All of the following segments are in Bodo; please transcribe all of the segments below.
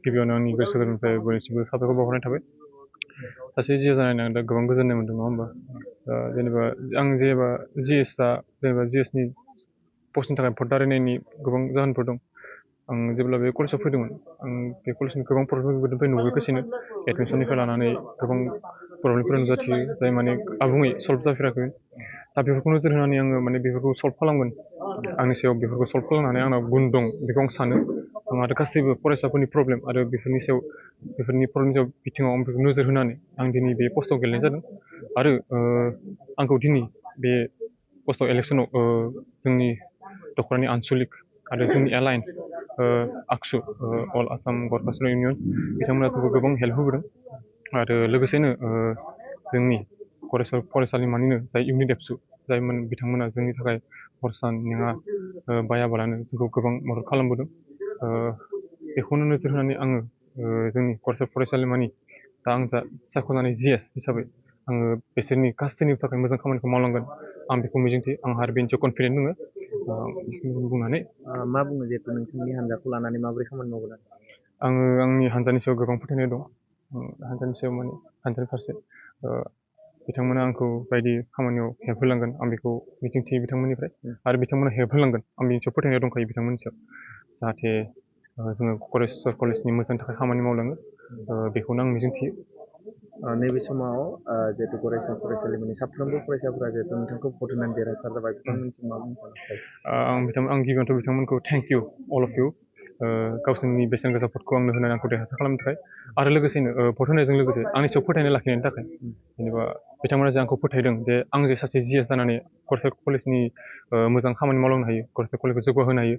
गिबियावनो आंनि गोसो गोरबोनिफ्राय बयनिसिमबो साबायखर बावहरनाय थाबाय सासे जिए जानानै आं दा गोबां गोजोननाय मोन्दों नङा होमबा जेनेबा आं जेनेबा जिएसनि पस्टनि थाखाय भट दारायनायनि गोबां जाहोनफोर दं आं जेब्ला बे कलेजाव फैदोंमोन आं बे कलेजनि गोबां प्रब्लेमफोरनिफ्राय नुबोगासिनो एडमिसननिफ्राय लानानै गोबां प्रब्लेमफोर नुजाथियो जाय माने आबुङै सल्भ जाफेराखै दा बेफोरखौ नोजोर होनानै आङो माने बेफोरखौ सल्भ खालामगोन आंनि सायाव बेफोरखौ सल्भ खालामनानै आंनाव गुन दं बेखौ आं सानो आं आरो गासैबो फरायसाफोरनि प्रब्लेम आरो बेफोरनि प्रब्लेमनि बिथिङाव आं बेखौ नोजोर होनानै आं दिनै बे पस्टआव गेलेनाय जादों आरो आंखौ दिनै बे पस्टआव इलेक्सनाव जोंनि दख'रानि आनसलिक आरो जोंनि एलायन्स आबसु अल आसाम गरखा स्टुडेन्ट इउनियन बिथांमोना जोंखौ गोबां हेल्प होबोदों आरो लोगोसेनो जोंनि फरायसालिमानिनो जाय इउनिट एबसु जायमोन बिथांमोना जोंनि थाखाय खरसा नेङा बायाबालानो जोंखौ गोबां मदद खालामबोदों बेखौनो नोजोर होनानै आङो जोंनि फरायसालिमानि दा आं जा सायख'नानै जिएस हिसाबै आङो बिसोरनि गासैनिबो थाखाय मोजां खामानिखौ मावलांगोन आं बेखौ मिजिंथियो आंहा आरो बेनि सायाव कनफिडेन्ट दङ बुंनानै मा बुङो जिहेतु नोंथांनि हान्जाखौ लानानै माबोरै खामानि मावगोन आङो आंनि हान्जानि सायाव गोबां फोथायनाय दं हान्जानि सायाव माने हान्जानि फारसे बिथांमोना आंखौ बायदि खामानियाव हेल्प होलांगोन आं बेखौ मिजिंथियो बिथांमोननिफ्राय आरो बिथांमोना हेल्प होलांगोन आं बेनि सायाव फोथायनाय दंखायो बिथांमोननि सायाव जाहाथे जोङो कलेजनि मोजांनि थाखाय खामानि मावलाङो बेखौनो आं मिजिंथियो नैबे समाव जिहेतु फरायसालिमानि साफ्रोमबो फरायसाफोरा जिहेतु नोंथांखौ भट होनानै देरहासार जाबाय बिथांमोननिसिम मा बुंनो आं गिबियावथ' बिथांमोनखौ thank you all of you गावसोरनि बेसेन गोसा भटखौ आंनो होनानै आंखौ देरहासार खालामनो थाखाय आरो लोगोसेनो भट होनायजों लोगोसे आंनि सायाव फोथायनाय लाखिनायनि थाखाय जेनेबा बिथांमोना जे आंखौ फोथायदों जे आं जे सासे जिएस जानानै गरखा कलेजनि मोजां खामानि मावलांनो हायो गरखा कलेजखौ जौगाहोनो हायो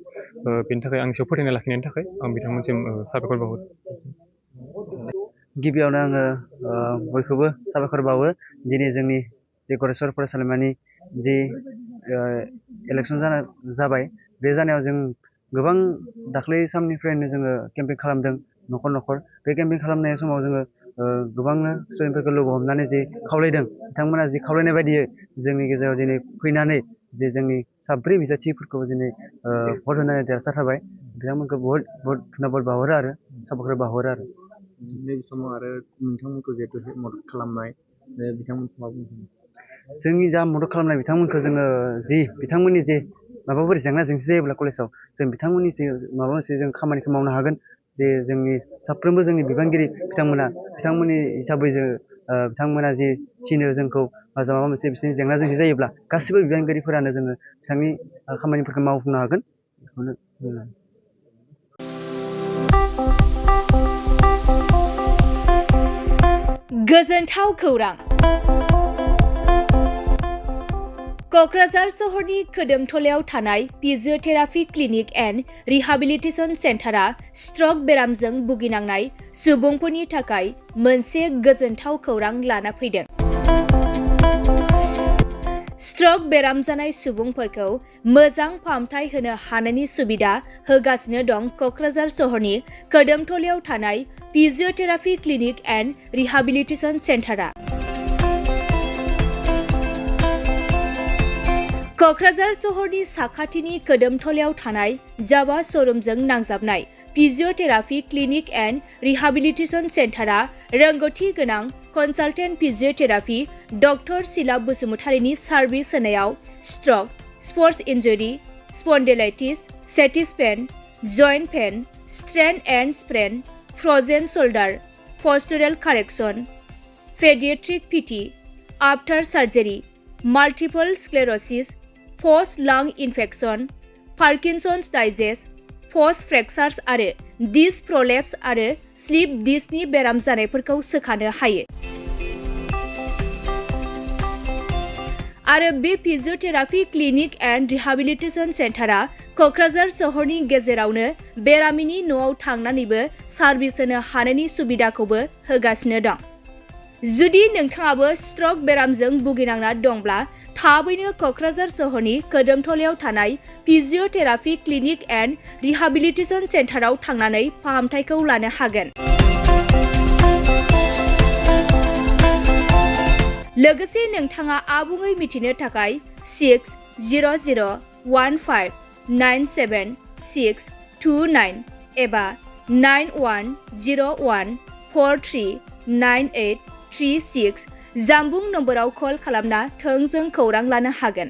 बेनि थाखाय आंनि सायाव फोथायनाय लाखिनायनि थाखाय आं बिथांमोनसिम साबायखर बावहरो गिबियावनो आङो बयखौबो साबायखर बावो दिनै जोंनि जे गरेस्वर फरायसालिमानि जि इलेक्सन जाबाय बे जानायाव जों गोबां दाख्लै साननिफ्रायनो जोङो केम्पेइन खालामदों न'खर बे केम्पेइन खालामनाय समाव जोङो गोबांनो स्टुडेन्टफोरखौ लोगो हमनानै जि खावलायदों बिथांमोना जि खावलायनाय बायदियै जोंनि गेजेराव दिनै फैनानै जे जोंनि साब्रै बिजाथिफोरखौ दिनै भट होनानै देरहासार जाबाय बिथांमोनखौ बहुद धन्यबाद बावहरो आरो साबायखर बावहरो आरो नैबे समाव आरो नोंथांमोनखौ जिहेतु मदद खालामनाय बिथांमोनखौ मा बुंनो जोंनि जा मदद खालामनाय बिथांमोनखौ जोङो बिथांमोननि जे माबाफोर जेंना जेंसि जायोब्ला कलेजाव जों बिथांमोननि माबा मोनसे जों खामानिखौ मावनो हागोन जे जोंनि साफ्रोमबो जोंनि बिबानगिरि बिथांमोननि हिसाबै बिथांमोना जि थिनो जोंखौ माबा मोनसे बिसोरनि जेंना जेंसि जायोब्ला गासिबो बिबानगिरिफोरानो जोङो बिथांनि खामानिफोरखौ मावफुंनो हागोन बेखौनो बुङो गोजोनथाव खौरां क'क्राझार सहरनि खोदोमथलायाव थानाय physiotherapy clinic and rehabilitation सेन्टारा struck बेरामजों भुगिनांनाय सुबुंफोरनि थाखाय मोनसे गोजोनथाव खौरां लाना फैदों। स्ट्रक बेराम जानाय सुबुंफोरखौ मोजां फाहामथाय होनो हानायनि सुबिदा होगासिनो दं क'क्राझार सहरनि खोदोमथलायाव थानाय फिजिअथेरापि क्लिनिक एन्ड रिहाबिलिटेसन सेन्टारा। क'क्राझार सहरनि साखाथिनि खोदोमथलायाव थानाय जावा श'रुमजों नांजाबनाय फिजिअथेरापि क्लिनिक एन्ड रिहाबिलिटेसन सेन्टारा रोंगौथि गोनां कनसालटेन्ट फिजिअथेरापि डक्टर सिला बसुमतारीनि सार्भिस होनायाव stroke, sports injury, spondylitis, sciatic pain, joint pain, strain and sprain, frozen shoulder, postural correction, paediatric PT, after surgery, multiple sclerosis, post lung infection, Parkinson's disease, post fractures आरो डिस्क प्रलेप्स आरो स्लिप डिस्कनि बेराम जानायफोरखौ सोखानो हायो। आरो बे फिजिअथेरापि क्लिनिक एन्ड रिहाबिलिटेसन सेन्टारा क'क्राझार सहरनि गेजेरावनो बेरामिनि न'आव थांनानैबो सार्भिस होनो हानायनि सुबिदाखौबो होगासिनो दं। जुदि नोंथाङाबो स्ट्रक बेरामजों भुगिनांना दंब्ला थाबैनो क'क्राझार सहरनि खोदोमथलायाव थानाय फिजिअथेरापि क्लिनिक एन्ड रिहाबिलिटेसन सेन्टाराव थांनानै फाहामथायखौ लानो हागोन। लोगोसे नोंथाङा आबुङै मिथिनो थाखाय 6001597629 एबा 9101439836 जानबुं नम्बराव कल खालामना थोंजों खौरां लानो हागोन।